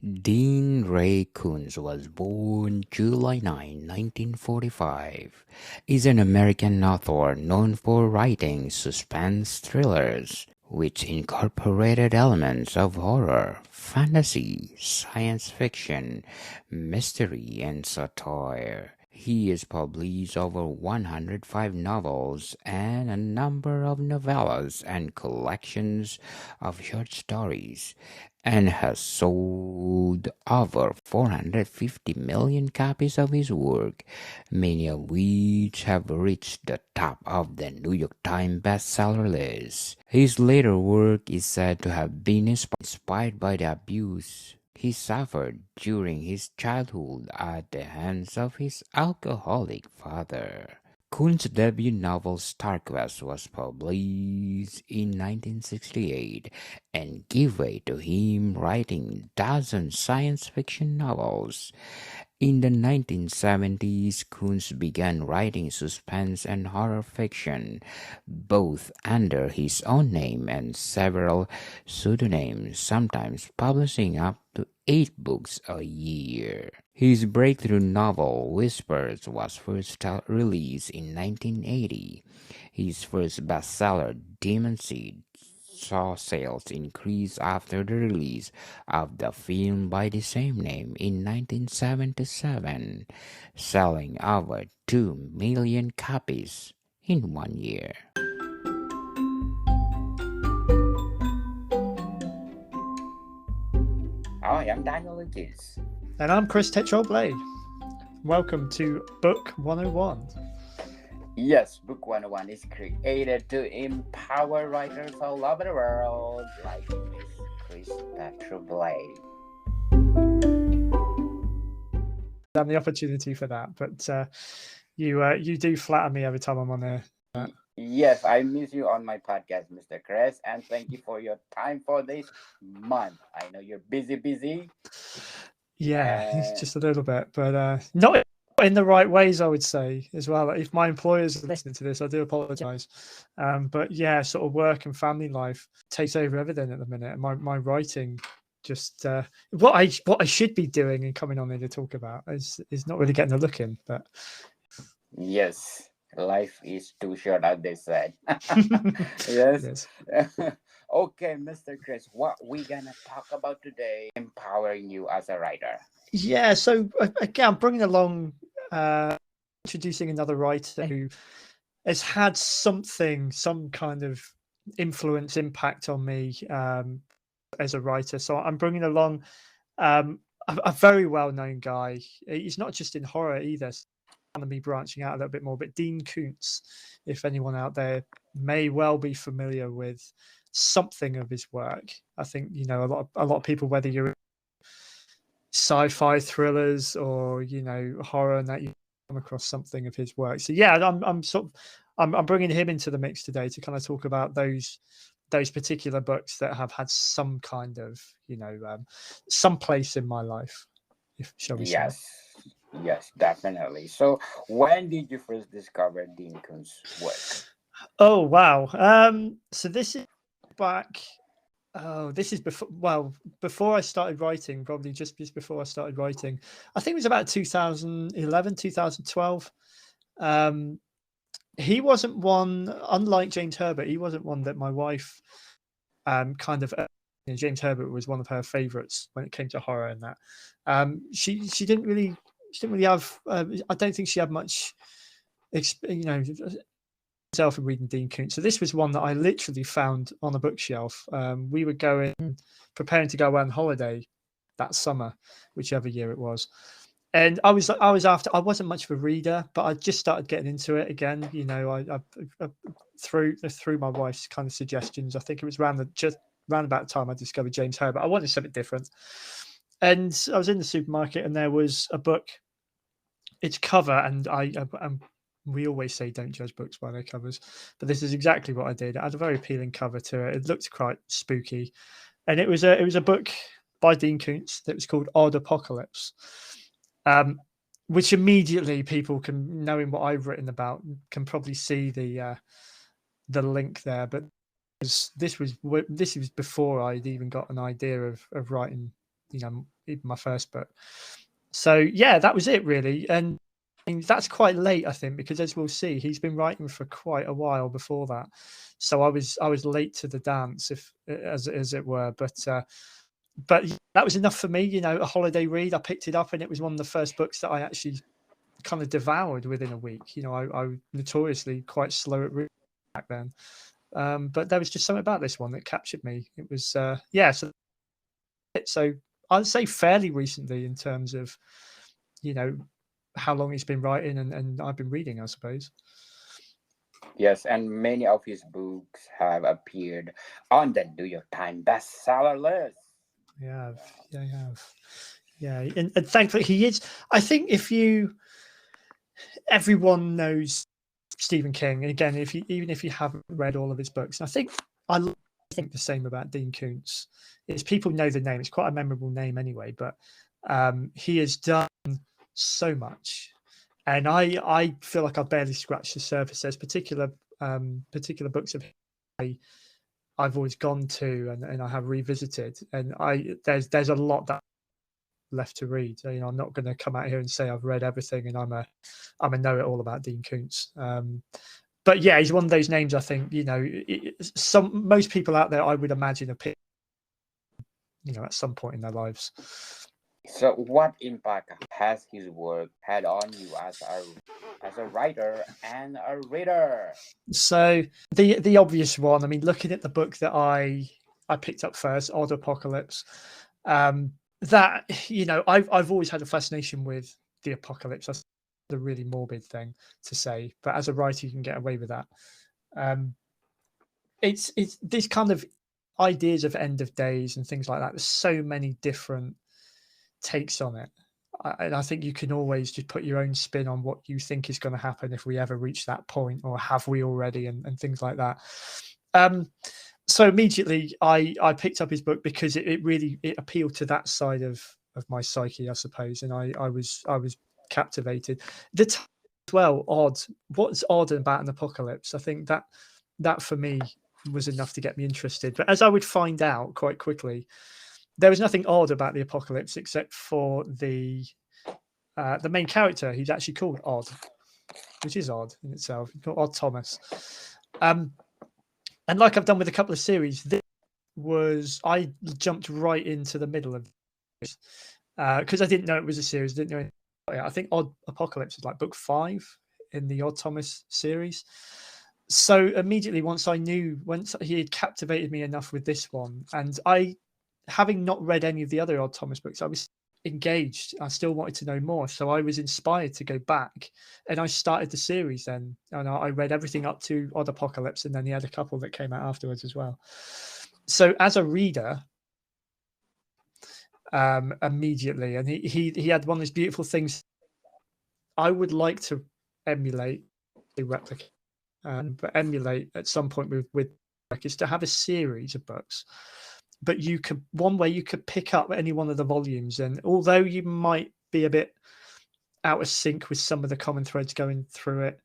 Dean Ray Koontz was born July 9, 1945, is an American author known for writing suspense thrillers, which incorporated elements of horror, fantasy, science fiction, mystery, and satire. He has published over 105 novels and a number of novellas and collections of short stories, and has sold over 450 million copies of his work, many of which have reached the top of the New York Times bestseller list. His later work is said to have been inspired by the abuse he suffered during his childhood at the hands of his alcoholic father. Kuhn's debut novel StarQuest was published in 1968 and gave way to him writing dozens science fiction novels. In the 1970s, Koontz began writing suspense and horror fiction, both under his own name and several pseudonyms, sometimes publishing up to 8 books a year. His breakthrough novel, Whispers, was first released in 1980. His first bestseller, Demon Seed, saw sales increase after the release of the film by the same name in 1977, selling over 2 million copies in 1 year. Hi, I'm Daniel Lucas. And I'm Chris Tetrol Blade. Welcome to Book 101. Yes, Book 101 is created to empower writers all over the world, like Miss Chris Tetrol Blade. I have the opportunity for that, but you do flatter me every time I'm on there. Yes, I miss you on my podcast, Mr. Chris, and thank you for your time for this month. I know you're busy. Yeah, just a little bit, but not in the right ways, I would say, as well. If my employers are listening to this, I do apologize. But yeah, sort of work and family life takes over everything at the minute. My writing just what I should be doing and coming on here to talk about is not really getting a look in. But yes, life is too short, as they said. Yes. Okay, Mr. Chris, what we gonna talk about today? Empowering you as a writer. Yeah, so again, bringing along, introducing another writer who has had some kind of influence, impact on me as a writer. So I'm bringing along a very well-known guy. He's not just in horror either. Kind of me branching out a little bit more, but Dean Koontz, if anyone out there may well be familiar with something of his work. I think a lot of people, whether you're sci-fi thrillers or horror, and that you come across something of his work. So yeah, I'm bringing him into the mix today to kind of talk about those particular books that have had some kind of some place in my life, shall we say. Yes, definitely. So when did you first discover Dean Koontz's work? Oh wow. So this is back. Oh, this is before I started writing, probably just before I started writing. I think it was about 2011, 2012. He wasn't one, unlike James Herbert, he wasn't one that my wife James Herbert was one of her favorites when it came to horror and that. She didn't really have, I don't think she had much, myself in reading Dean Koontz. So this was one that I literally found on a bookshelf. We were preparing to go on holiday that summer, whichever year it was. And I wasn't much of a reader, but I just started getting into it again. I through my wife's kind of suggestions. I think it was around about the time I discovered James Herbert. I wanted something different. And I was in the supermarket and there was a book, its cover, and we always say don't judge books by their covers, but this is exactly what I did. It had a very appealing cover to it. It looked quite spooky, and it was a book by Dean Koontz that was called Odd Apocalypse, which immediately people can, knowing what I've written about, can probably see the link there. But this was before I'd even got an idea of writing even my first book. So yeah, that was it really. And I mean, that's quite late, I think, because as we'll see, he's been writing for quite a while before that. So I was late to the dance, if as it were. But that was enough for me. A holiday read. I picked it up, and it was one of the first books that I actually kind of devoured within a week. I was notoriously quite slow at reading back then. But there was just something about this one that captured me. It was so I'd say fairly recently in terms of how long he's been writing and I've been reading, I suppose. Yes, and many of his books have appeared on the New York Times bestseller list. Yeah, and thankfully he is. I think everyone knows Stephen King. And again, even if you haven't read all of his books, I think the same about Dean Koontz. Is people know the name. It's quite a memorable name anyway, but he has done so much, and I feel like I've barely scratched the surface. There's particular books of him I've always gone to and I have revisited, and there's a lot that left to read. I'm not going to come out here and say I've read everything and I'm a know-it-all about Dean Koontz. But yeah, he's one of those names. I think most people out there, I would imagine, have picked at some point in their lives. So, what impact has his work had on you as a writer and a reader? So the obvious one. I mean, looking at the book that I picked up first, Odd Apocalypse. That I've always had a fascination with the apocalypse. That's the really morbid thing to say, but as a writer, you can get away with that. It's this kind of ideas of end of days and things like that. There's so many different takes on it, and I think you can always just put your own spin on what you think is going to happen if we ever reach that point, or have we already, and things like that. So immediately I picked up his book because it really appealed to that side of my psyche, I suppose, and I was captivated. The title as well, odd. What's odd about an apocalypse? I think that for me was enough to get me interested. But as I would find out quite quickly, there was nothing odd about the apocalypse except for the main character. He's actually called Odd, which is odd in itself. He's called Odd Thomas. And like I've done with a couple of series, I jumped right into the middle of this because I didn't know it was a series. Didn't know. I think Odd Apocalypse is like book 5 in the Odd Thomas series. So immediately once he had captivated me enough with this one, and having not read any of the other Odd Thomas books, I was engaged. I still wanted to know more, so I was inspired to go back, and I started the series then, and I read everything up to Odd Apocalypse, and then he had a couple that came out afterwards as well. So as a reader, immediately, and he had one of these beautiful things I would like to emulate, replicate, but emulate at some point with is to have a series of books. But one way you could pick up any one of the volumes, and although you might be a bit out of sync with some of the common threads going through it,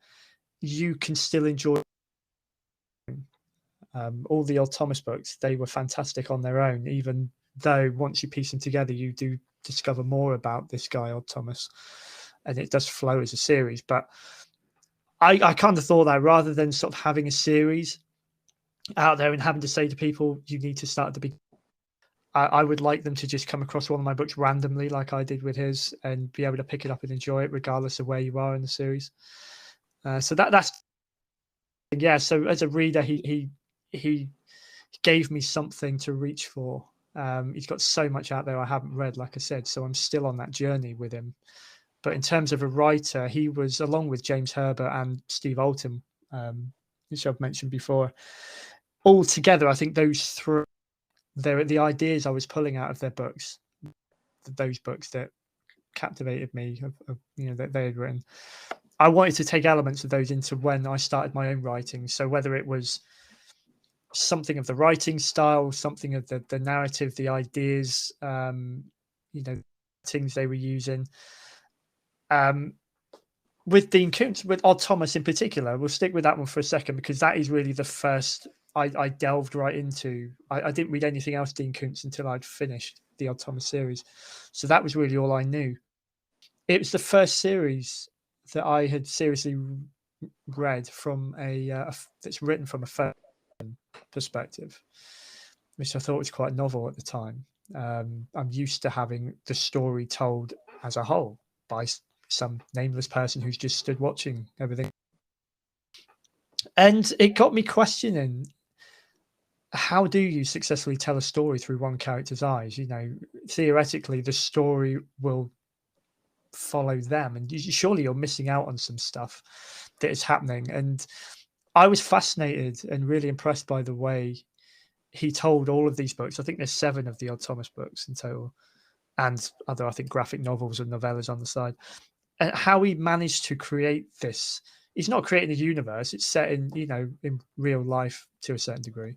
you can still enjoy all the Odd Thomas books. They were fantastic on their own, even though once you piece them together, you do discover more about this guy, Odd Thomas, and it does flow as a series. But I kind of thought that rather than sort of having a series out there and having to say to people, you need to start at the beginning, I would like them to just come across one of my books randomly, like I did with his, and be able to pick it up and enjoy it, regardless of where you are in the series. So that's So as a reader, he gave me something to reach for. He's got so much out there I haven't read, like I said, so I'm still on that journey with him. But in terms of a writer, he was, along with James Herbert and Steve Alton, which I've mentioned before, all together, I think those three, they're the ideas I was pulling out of their books, those books that captivated me, that they had written. I wanted to take elements of those into when I started my own writing. So whether it was something of the writing style, something of the narrative, the ideas, things they were using. With Dean Koontz, with Odd Thomas in particular, we'll stick with that one for a second, because that is really the first I delved right into. I didn't read anything else Dean Koontz until I'd finished the Odd Thomas series. So that was really all I knew. It was the first series that I had seriously read from that's written from a first perspective, which I thought was quite novel at the time. I'm used to having the story told as a whole by some nameless person who's just stood watching everything. And it got me questioning, how do you successfully tell a story through one character's eyes? You know, theoretically, the story will follow them, and surely you're missing out on some stuff that is happening. And I was fascinated and really impressed by the way he told all of these books. I think there's 7 of the Odd Thomas books in total, and other, I think, graphic novels and novellas on the side. And how he managed to create this. He's not creating a universe, it's set in, you know, in real life to a certain degree,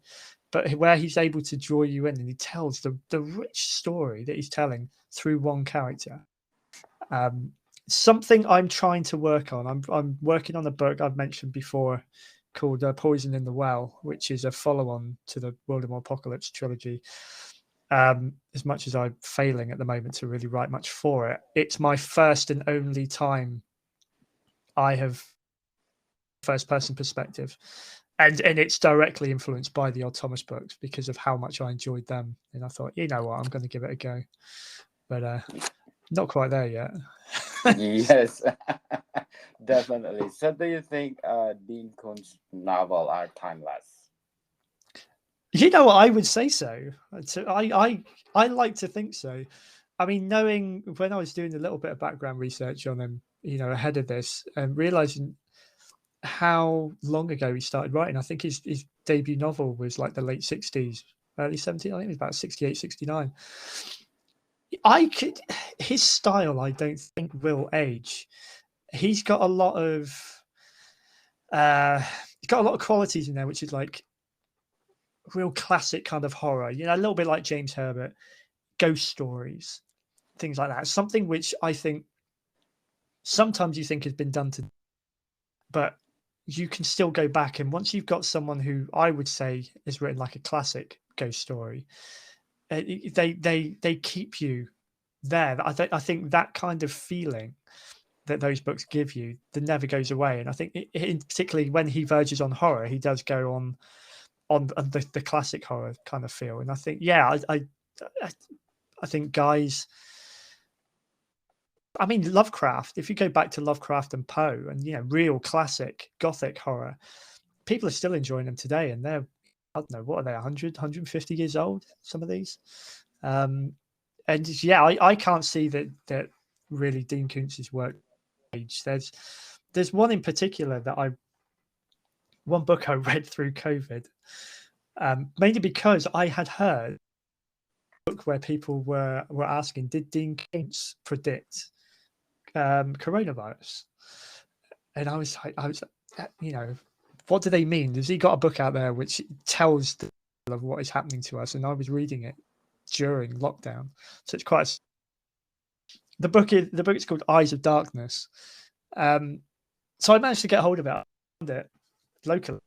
but where he's able to draw you in, and he tells the rich story that he's telling through one character. Something I'm trying to work on. I'm working on a book I've mentioned before called Poison in the Well, which is a follow-on to the World of Apocalypse trilogy. As much as I'm failing at the moment to really write much for it, it's my first and only time I have first-person perspective, and it's directly influenced by the Odd Thomas books because of how much I enjoyed them. And I thought, you know what, I'm going to give it a go, but not quite there yet. Yes, definitely. So do you think Dean Koontz's novel are timeless? You know what, I would say so. I like to think so. I mean, knowing when I was doing a little bit of background research on him, you know, ahead of this, and realizing how long ago he started writing. I think his debut novel was like the late 60s, early 70s. I think it was about 68, 69. His style, I don't think will age. He's got a lot of qualities in there, which is like real classic kind of horror, you know, a little bit like James Herbert, ghost stories, things like that. Something which I think sometimes you think has been done to, but you can still go back. And once you've got someone who I would say has written like a classic ghost story, they keep you there. I think that kind of feeling that those books give you, that never goes away. And I think particularly when he verges on horror, he does go on the classic horror kind of feel. And I think, yeah, I think guys, I mean, Lovecraft, if you go back to Lovecraft and Poe and, you know, real classic gothic horror, people are still enjoying them today. And they're, I don't know, what are they, 100, 150 years old, some of these? And yeah, I can't see that really Dean Koontz's work age. There's one in particular that one book I read through COVID, mainly because I had heard a book where people were asking, did Dean Koontz predict coronavirus? And I was you know, what do they mean? Has he got a book out there which tells of what is happening to us? And I was reading it during lockdown, so it's quite the book is called Eyes of Darkness. So I managed to get hold of it. I found it locally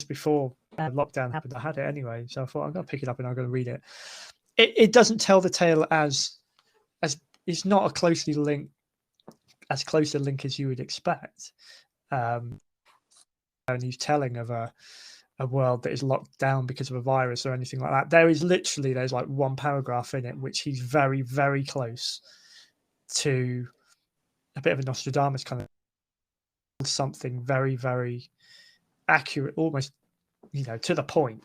before lockdown happened. I had it anyway, so I thought I'm going to pick it up and I'm going to read it. It doesn't tell the tale as it's not as close a link as you would expect. And he's telling of a world that is locked down because of a virus or anything like that. There's like one paragraph in it which he's very, very close to a bit of a Nostradamus kind of something very, very accurate, almost, you know, to the point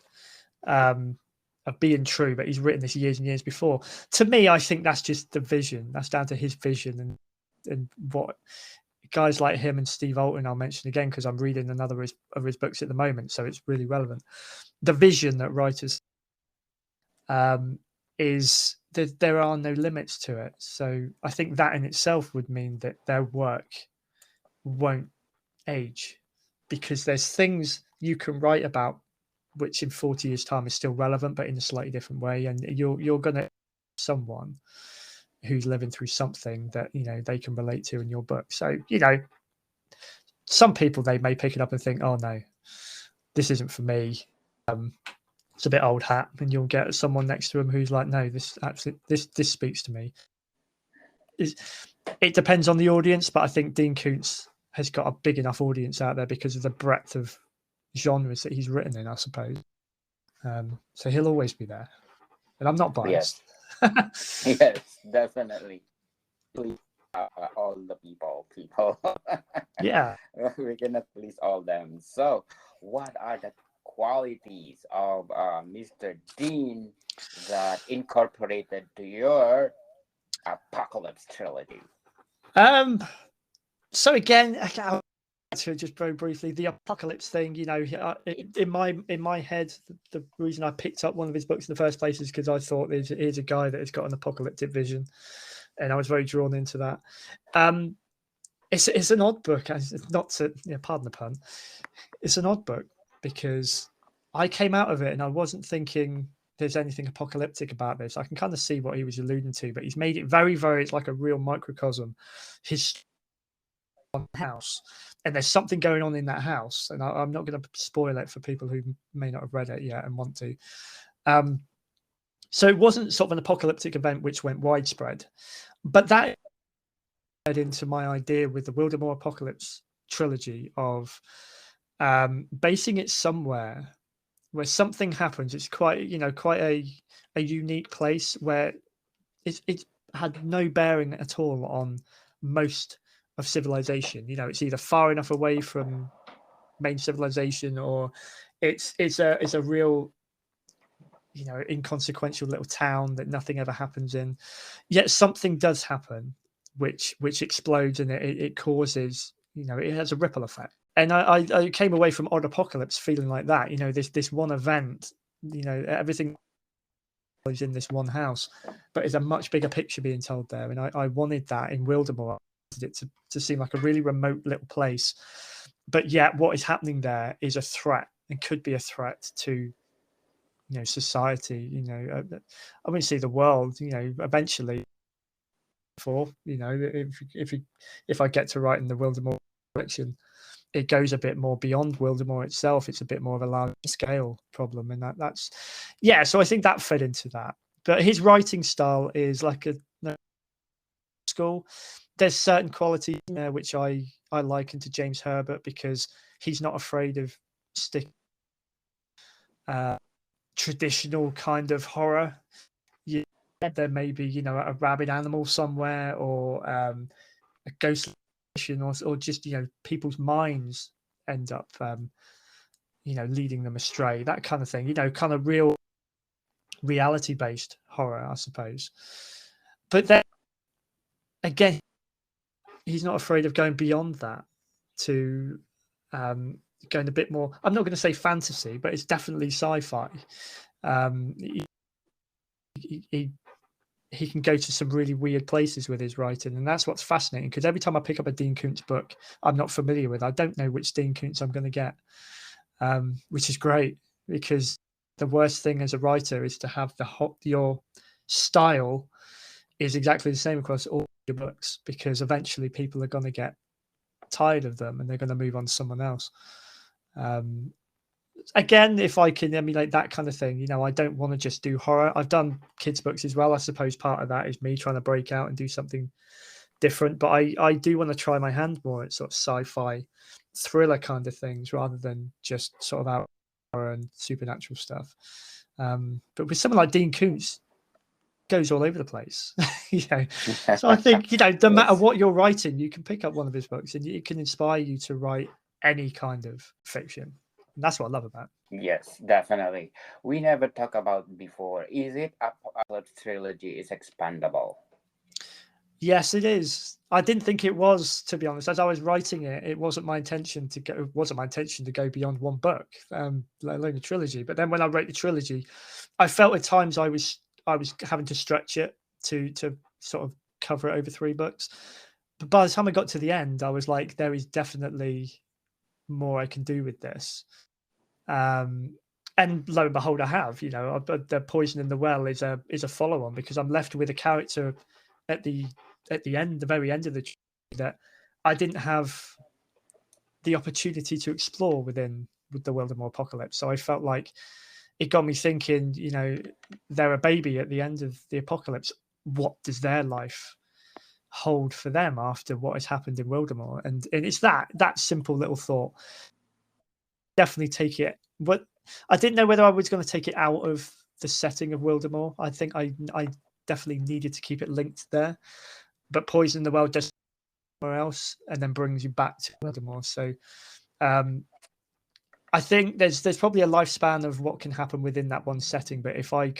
of being true. But he's written this years and years before. To me, I think that's just the vision. That's down to his vision and what guys like him and Steve Alton, I'll mention again because I'm reading another of his books at the moment, so it's really relevant. The vision that writers is that there are no limits to it. So I think that in itself would mean that their work won't age, because there's things you can write about which in 40 years' time is still relevant, but in a slightly different way. And you're going to someone who's living through something that, you know, they can relate to in your book. So, you know, some people, they may pick it up and think, oh no, this isn't for me. it's a bit old hat, and you'll get someone next to him who's like, no, this speaks to me. It depends on the audience, but I think Dean Koontz has got a big enough audience out there because of the breadth of genres that he's written in, I suppose. So he'll always be there, and I'm not biased. Yes, yes, definitely. Please, all the people. Yeah. We're gonna please all them. So, what are the qualities of Mr. Dean that incorporated to your Apocalypse trilogy? So again, to just very briefly, the apocalypse thing, you know, in my head, the reason I picked up one of his books in the first place is because I thought here's a guy that has got an apocalyptic vision, and I was very drawn into that. It's an odd book. It's not to, pardon the pun. It's an odd book because I came out of it and I wasn't thinking there's anything apocalyptic about this. I can kind of see what he was alluding to, but he's made it very, very, it's like a real microcosm. His house, and there's something going on in that house, and I'm not going to spoil it for people who may not have read it yet and want to. So it wasn't sort of an apocalyptic event which went widespread, but that led into my idea with the Wildemore Apocalypse trilogy of basing it somewhere where something happens. It's quite a unique place where it had no bearing at all on most of civilization. It's either far enough away from main civilization, or it's a real inconsequential little town that nothing ever happens in. Yet something does happen which explodes, and it causes, it has a ripple effect. And I came away from Odd Apocalypse feeling like that. This one event, everything is in this one house, but it's a much bigger picture being told there. And I wanted that in Wildemore. It to seem like a really remote little place, but yet what is happening there is a threat, and could be a threat to society. I wouldn't say the world. Eventually, if I get to write in the Wildemore collection, it goes a bit more beyond Wildemore itself. It's a bit more of a large scale problem, and that's so I think that fed into that. But his writing style is like a school. There's certain qualities there which I liken to James Herbert, because he's not afraid of sticking traditional kind of horror. There may be a rabid animal somewhere, or a ghost, or just people's minds end up leading them astray, that kind of thing. Kind of real reality based horror, I suppose. But then again, he's not afraid of going beyond that to going a bit more, I'm not going to say fantasy, but it's definitely sci-fi. He can go to some really weird places with his writing, and that's what's fascinating, because every time I pick up a Dean Koontz book I'm not familiar with, I don't know which Dean Koontz I'm going to get, which is great, because the worst thing as a writer is to have your style is exactly the same across all your books, because eventually people are going to get tired of them and they're going to move on to someone else. Again, if I can emulate that kind of thing, I don't want to just do horror. I've done kids books as well. I suppose part of that is me trying to break out and do something different, but I do want to try my hand more at sort of sci-fi thriller kind of things, rather than just sort of out horror and supernatural stuff. But with someone like Dean Koontz, goes all over the place. So I think no matter what you're writing, you can pick up one of his books and it can inspire you to write any kind of fiction. And that's what I love about it. Yes, definitely. We never talked about before. Is it Apocalypse trilogy is expandable? Yes, it is. I didn't think it was, to be honest. As I was writing it, it wasn't my intention to go beyond one book, let alone a trilogy. But then when I wrote the trilogy, I felt at times I was having to stretch it to sort of cover it over 3 books. But by the time I got to the end, I was like, there is definitely more I can do with this. And lo and behold, I have. The Poison in the Well is a follow-on, because I'm left with a character at the end, the very end of the trilogy, that I didn't have the opportunity to explore with the Wildemore Apocalypse. So I felt like it got me thinking, they're a baby at the end of the apocalypse. What does their life hold for them after what has happened in Wildemore? And it's that simple little thought. Definitely take it. But I didn't know whether I was going to take it out of the setting of Wildemore. I think I definitely needed to keep it linked there. But Poison the Well does somewhere else and then brings you back to Wildemore. So I think there's probably a lifespan of what can happen within that one setting. But if I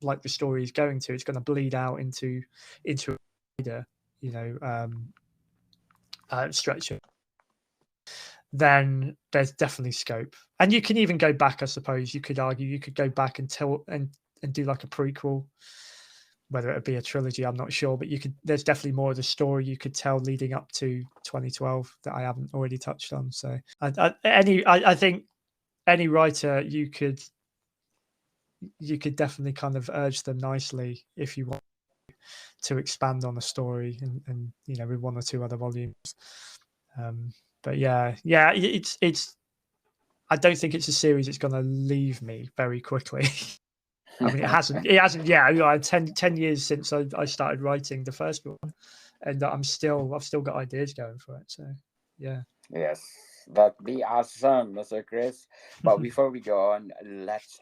like the story is going to, it's going to bleed out into a wider, stretch. Then there's definitely scope, and you can even go back. I suppose you could argue you could go back and tell and do like a prequel, whether it would be a trilogy, I'm not sure, but you could. There's definitely more of the story you could tell leading up to 2012 that I haven't already touched on. So I think any writer you could definitely kind of urge them nicely if you want to expand on a story and with one or two other volumes. But yeah, it's. I don't think it's a series that's going to leave me very quickly. I mean, it hasn't. Yeah, 10 years since I started writing the first one, and I've still got ideas going for it. So yeah. Yes, that'd be awesome, Mr. Chris. But before we go on, let's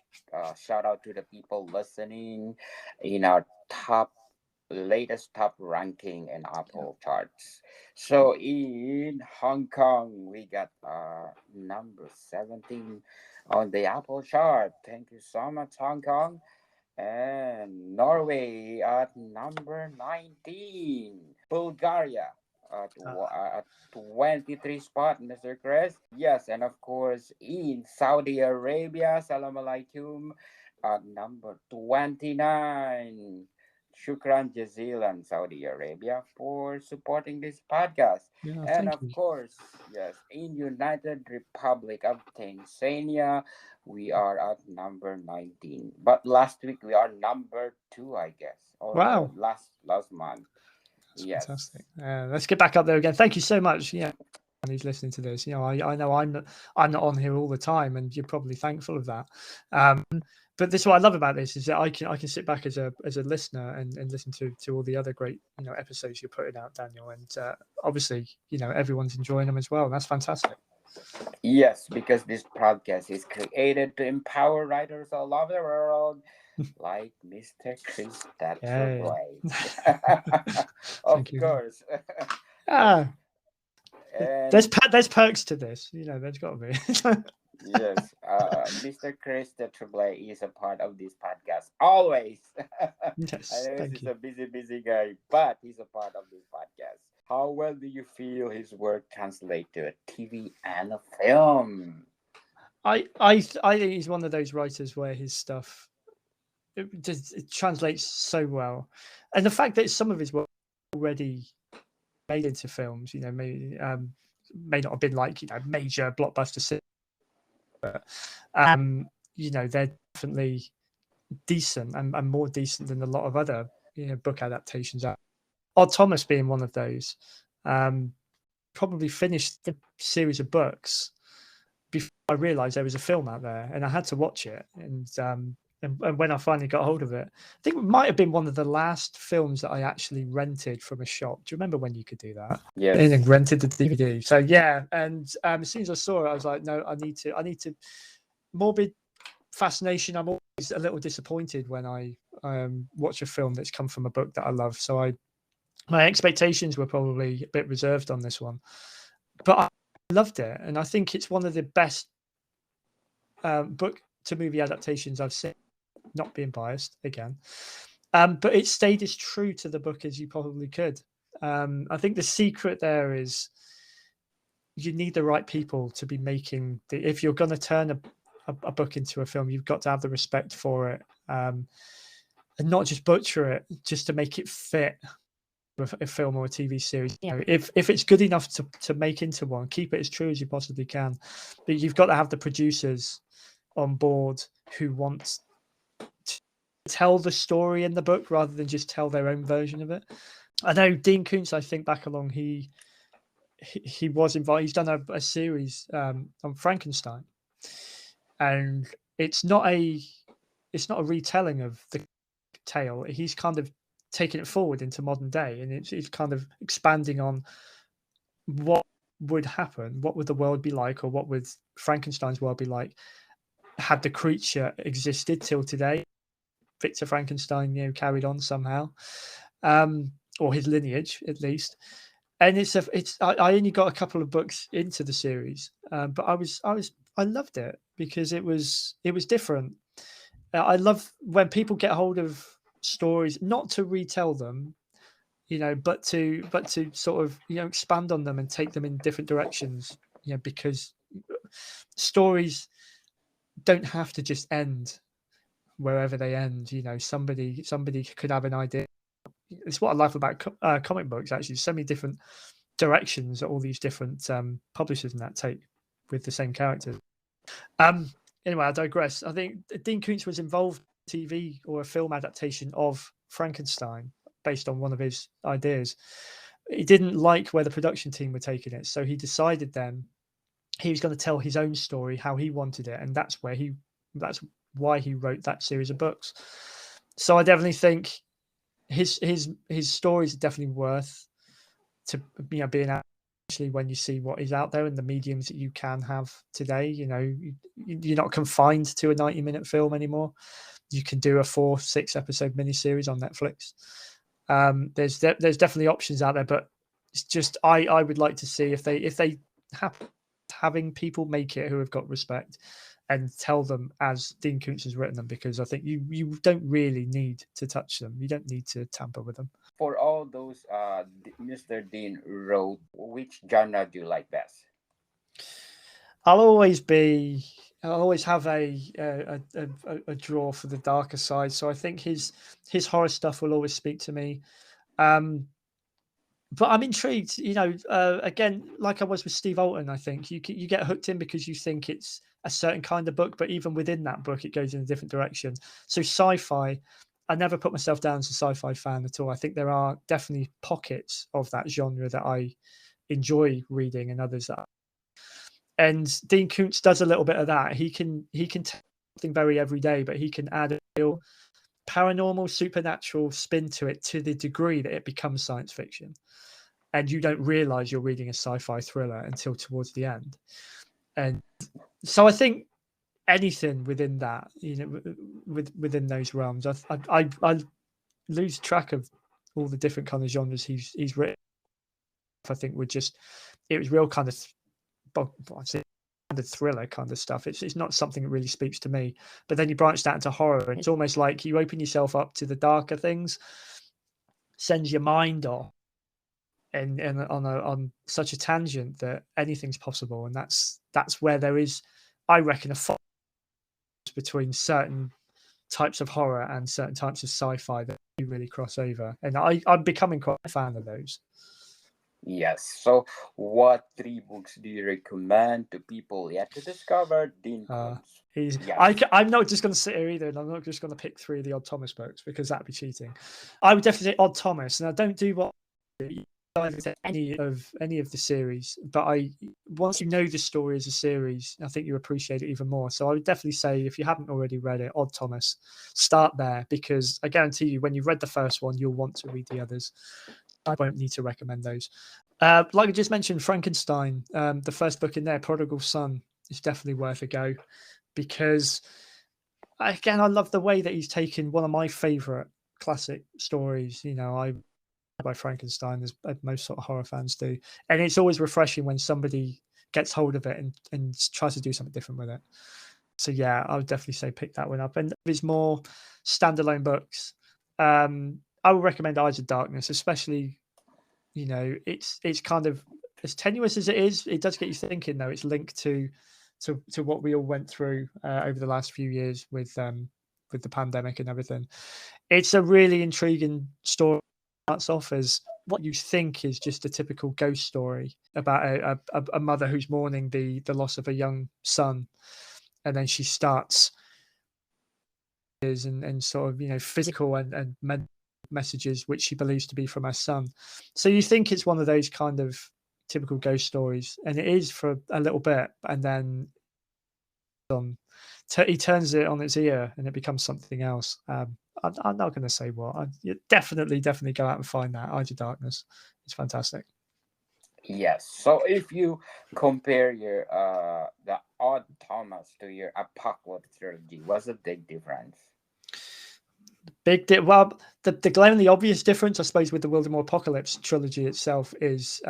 shout out to the people listening in our latest top ranking and Apple charts. So in Hong Kong, we got number 17 on the Apple chart. Thank you so much, Hong Kong. And Norway at number 19. Bulgaria at 23 spot, Mr. Chris. Yes, and of course in Saudi Arabia, salam alaikum, at number 29. Shukran jazilan, Saudi Arabia, for supporting this podcast. Yeah, and of you. course, yes, in United Republic of Tanzania, we are at number 19. But last week we are number 2, I guess. Or wow. Last month. That's yes. Fantastic. Let's get back up there again. Thank you so much. Yeah. Who's listening to this? I know I'm not on here all the time, and you're probably thankful of that. But this is what I love about this is that I can sit back as a listener and listen to all the other great episodes you're putting out, Daniel, and obviously everyone's enjoying them as well. And that's fantastic. Yes, because this podcast is created to empower writers all over the world, like Mr. Chris. That's right. Of course. There's perks to this. There's got to be. Yes, Mr. Chris the Tremblay is a part of this podcast always. Yes, I know he's a busy guy, but he's a part of this podcast. How well do you feel his work translate to a TV and a film? I think he's one of those writers where his stuff it translates so well, and the fact that some of his work already made into films, may not have been like major blockbuster. But they're definitely decent and more decent than a lot of other book adaptations. Odd Thomas being one of those. Probably finished the series of books before I realized there was a film out there, and I had to watch it. And when I finally got hold of it, I think it might have been one of the last films that I actually rented from a shop. Do you remember when you could do that? Yes. And rented the DVD. So yeah, and as soon as I saw it, I was like, no, I need to. Morbid fascination. I'm always a little disappointed when I watch a film that's come from a book that I love. So my expectations were probably a bit reserved on this one, but I loved it, and I think it's one of the best book to movie adaptations I've seen. Not being biased again, but it stayed as true to the book as you probably could. I think the secret there is you need the right people to be making if you're going to turn a book into a film, you've got to have the respect for it, and not just butcher it just to make it fit a film or a TV series. If it's good enough to make into one, keep it as true as you possibly can. But you've got to have the producers on board who want to tell the story in the book rather than just tell their own version of it. I know Dean Koontz, I think back along, he was involved. He's done a series on Frankenstein, and it's not a retelling of the tale. He's kind of taking it forward into modern day, and it's kind of expanding on what would happen, what would the world be like, or what would Frankenstein's world be like had the creature existed till today. Victor Frankenstein, carried on somehow, or his lineage at least. And I only got a couple of books into the series, but I loved it because it was different. I love when people get hold of stories, not to retell them, but to sort of expand on them and take them in different directions. Because stories don't have to just end wherever they end. Somebody could have an idea. It's what I love about comic books. Actually, so many different directions that all these different publishers and that take with the same characters. Anyway, I digress. I think Dean Koontz was involved in a TV or a film adaptation of Frankenstein based on one of his ideas. He didn't like where the production team were taking it, so he decided then he was going to tell his own story how he wanted it, and that's why he wrote that series of books. So I definitely think his stories are definitely worth to being out, especially when you see what is out there and the mediums that you can have today. You're not confined to a 90-minute film anymore. You can do a 4-6 episode miniseries on Netflix. There's definitely options out there, but it's just I would like to see if they having people make it who have got respect and tell them as Dean Koontz has written them, because I think you don't really need to touch them. You don't need to tamper with them. For all those Mr. Dean wrote, which genre do you like best? I'll always have a draw for the darker side. So I think his horror stuff will always speak to me. But I'm intrigued, again, like I was with Steve Alton. I think you get hooked in because you think it's a certain kind of book, but even within that book, it goes in a different direction. So sci-fi, I never put myself down as a sci-fi fan at all. I think there are definitely pockets of that genre that I enjoy reading and others that. And Dean Koontz does a little bit of that. He can tell something very everyday, but he can add a real paranormal, supernatural spin to it to the degree that it becomes science fiction. And you don't realize you're reading a sci-fi thriller until towards the end. And so I think anything within that, within those realms, I lose track of all the different kind of genres he's written. I think it was real kind of thriller kind of stuff. It's not something that really speaks to me. But then you branched out into horror, and it's almost like you open yourself up to the darker things, sends your mind off, and on such a tangent that anything's possible. And that's where there is, I reckon, a fault between certain types of horror and certain types of sci-fi that you really cross over. And I'm becoming quite a fan of those. Yes. So, what 3 books do you recommend to people yet to discover Dean Koontz? Yes. I'm not just going to sit here either, and I'm not just going to pick 3 of the Odd Thomas books because that'd be cheating. I would definitely say Odd Thomas, and I don't do what any of the series, but once you know the story as a series, I think you appreciate it even more. So I would definitely say, if you haven't already read it, Odd Thomas, start there, because I guarantee you, when you've read the first one, you'll want to read the others. I won't need to recommend those. Like I just mentioned, Frankenstein, the first book in there, Prodigal Son, is definitely worth a go, because again, I love the way that he's taken one of my favorite classic stories, by Frankenstein, as most sort of horror fans do. And it's always refreshing when somebody gets hold of it and tries to do something different with it. So yeah, I would definitely say pick that one up. And there's more standalone books. I would recommend Eyes of Darkness, especially, it's kind of as tenuous as it is. It does get you thinking, though. It's linked to what we all went through over the last few years with the pandemic and everything. It's a really intriguing story. Starts off as what you think is just a typical ghost story about a mother who's mourning the loss of a young son, and then she starts and sort of physical and mental messages which she believes to be from her son. So you think it's one of those kind of typical ghost stories, and it is for a little bit, and then on he turns it on its ear and it becomes something else. I'm not going to say what. You definitely go out and find that Age of Darkness. It's fantastic. Yes. So if you compare your the Odd Thomas to your Apocalypse trilogy, what's the big difference? Well, the glaringly obvious difference, I suppose, with the Wildemore Apocalypse trilogy itself is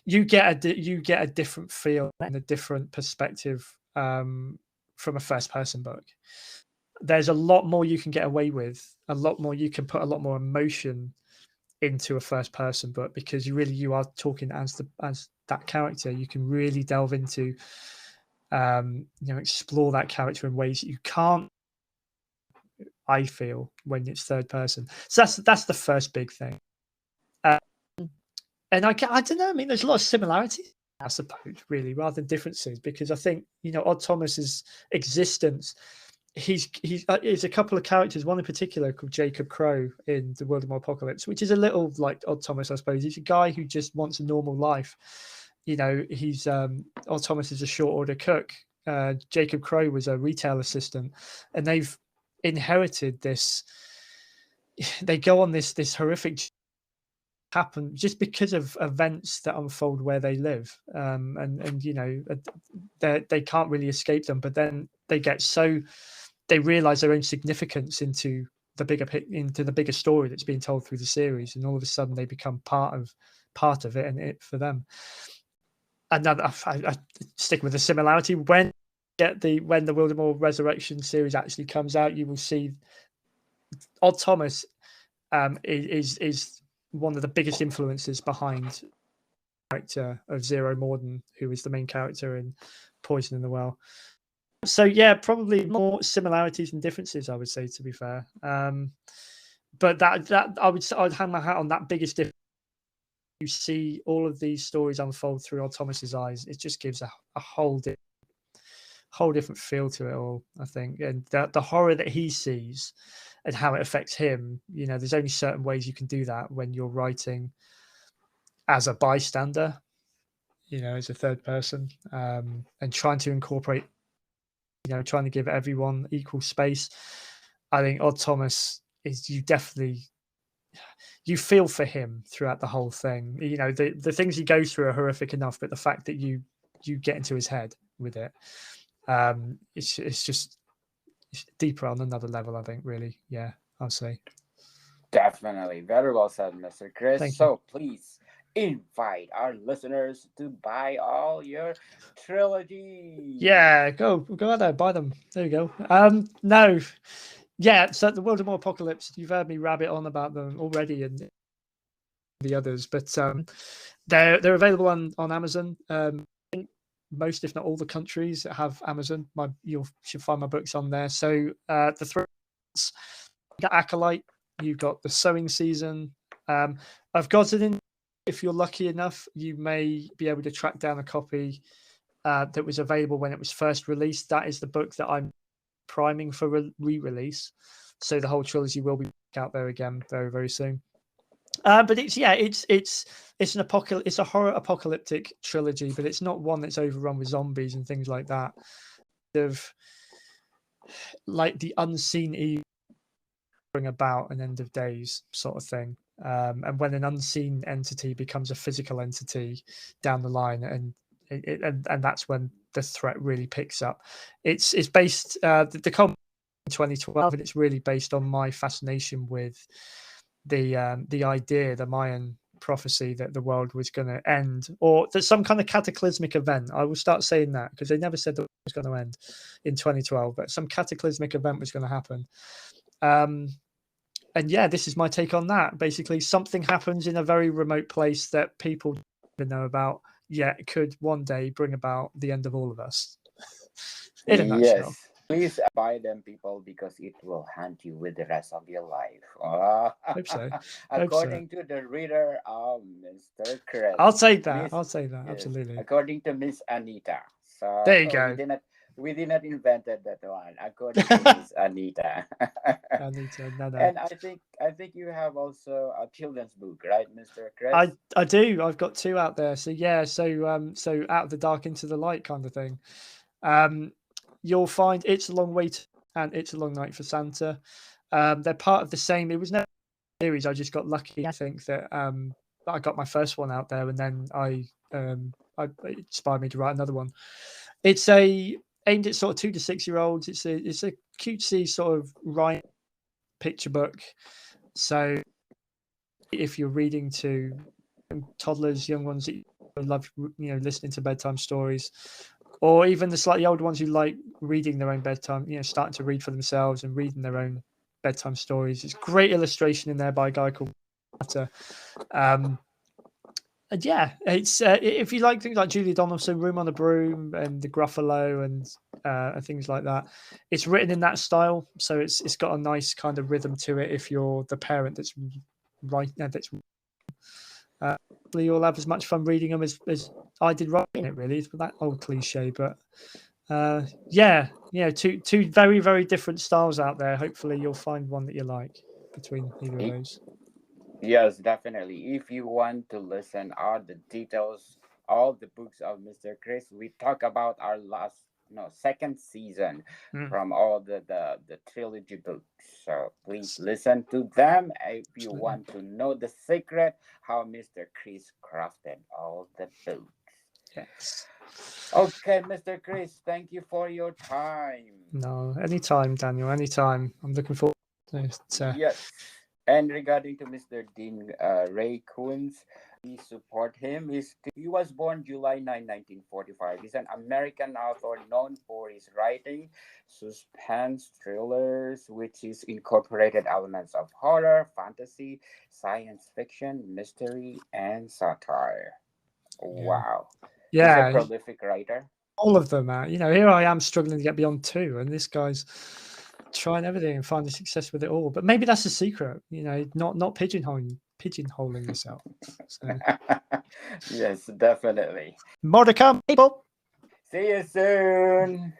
you get a different feel and a different perspective from a first person book. There's a lot more you can get away with, a lot more you can put a lot more emotion into a first person book, because you are talking as that character. You can really delve into explore that character in ways that you can't, I feel, when it's third person. So that's the first big thing. And I don't know, I mean, there's a lot of similarities, I suppose, really, rather than differences, because I think, Odd Thomas's existence, he's a couple of characters, one in particular called Jacob Crow in the Wildemore Apocalypse, which is a little like Odd Thomas, I suppose. He's a guy who just wants a normal life. He's Odd Thomas is a short order cook. Jacob Crow was a retail assistant, and they've inherited this. They go on this horrific happen just because of events that unfold where they live, and they can't really escape them. But then they realize their own significance into the bigger story that's being told through the series, and all of a sudden they become part of it, and it for them. Another, I stick with the similarity. When the Wildemore Resurrection series actually comes out, you will see Odd Thomas is one of the biggest influences behind the character of Zero Morden, who is the main character in Poison in the Well. So yeah, probably more similarities and differences, I would say, to be fair. But that I'd hang my hat on that biggest difference. You see all of these stories unfold through Odd Thomas's eyes. It just gives a whole different feel to it all, I think. And the horror that he sees and how it affects him, there's only certain ways you can do that when you're writing as a bystander, as a third person, and trying to incorporate, trying to give everyone equal space. I think Odd Thomas is, you feel for him throughout the whole thing. The things he goes through are horrific enough, but the fact that you get into his head with it, it's just deeper on another level, I think, really. Yeah, I'll say. Definitely. Very well said, Mr. Chris. Thank so please invite our listeners to buy all your trilogy. Yeah, go out there, buy them. There you go. No. Yeah, so the Wildemore Apocalypse, you've heard me rabbit on about them already and the others, but they're available on Amazon. Most, if not all, the countries that have Amazon, you should find my books on there. So the three, you got Acolyte, you've got the Sowing Season. I've got it in. If you're lucky enough, you may be able to track down a copy that was available when it was first released. That is the book that I'm priming for re-release. So the whole trilogy will be out there again very, very soon. But it's an apocalypse. It's a horror apocalyptic trilogy, but it's not one that's overrun with zombies and things like that. Of like the unseen evil bring about an end of days sort of thing, and when an unseen entity becomes a physical entity down the line, and that's when the threat really picks up. It's based the comic in 2012, and it's really based on my fascination with the idea, the Mayan prophecy that the world was going to end, or there's some kind of cataclysmic event. I will start saying that because they never said that it was going to end in 2012, but some cataclysmic event was going to happen. And yeah, this is my take on that. Basically, something happens in a very remote place that people don't know about, yet it could one day bring about the end of all of us. In a nutshell. Yes. Please buy them, people, because it will haunt you with the rest of your life. Hope so. According to the reader of Mr. Chris. I'll take that. Absolutely. According to Miss Anita. So there you go. We did not invented that one. According to Miss Anita. Anita, no. And I think you have also a children's book, right, Mr. Chris? I do. I've got two out there. So yeah, so Out of the Dark into the Light kind of thing. you'll find It's a Long Way to, and It's a Long Night for Santa. They're part of the same. It was never a series. I just got lucky. I think that I got my first one out there, and then it inspired me to write another one. It's aimed at sort of 2 to 6 year olds. It's a cutesy sort of rhyme picture book. So if you're reading to toddlers, young ones that love listening to bedtime stories, or even the slightly older ones who like reading their own bedtime, starting to read for themselves and reading their own bedtime stories. It's great illustration in there by a guy called Matter. And yeah, it's if you like things like Julia Donaldson, Room on a Broom, and the Gruffalo, and things like that, it's written in that style, so it's got a nice kind of rhythm to it. If you're the parent that's you'll have as much fun reading them as I did writing it. Really, it's that old cliche, but two very, very different styles out there. Hopefully, you'll find one that you like between either of those. Yes, definitely. If you want to listen all the details, all the books of Mr. Chris, we talk about our second season from all the trilogy books. So please listen to them if you want to know the secret how Mr. Chris crafted all the books. Yes. Okay, Mr. Chris, thank you for your time. No, anytime, Daniel, anytime. I'm looking forward to it. Yes. And regarding to Mr. Dean Ray Koontz, we support him. He was born July 9, 1945. He's an American author known for his writing suspense thrillers, which is incorporated elements of horror, fantasy, science fiction, mystery, and satire. Wow. Yeah. He's a prolific writer. All of them, here I am struggling to get beyond 2, and this guy's trying everything and finding success with it all. But maybe that's the secret, not pigeonholing yourself. So. Yes, definitely. More to come, people. See you soon.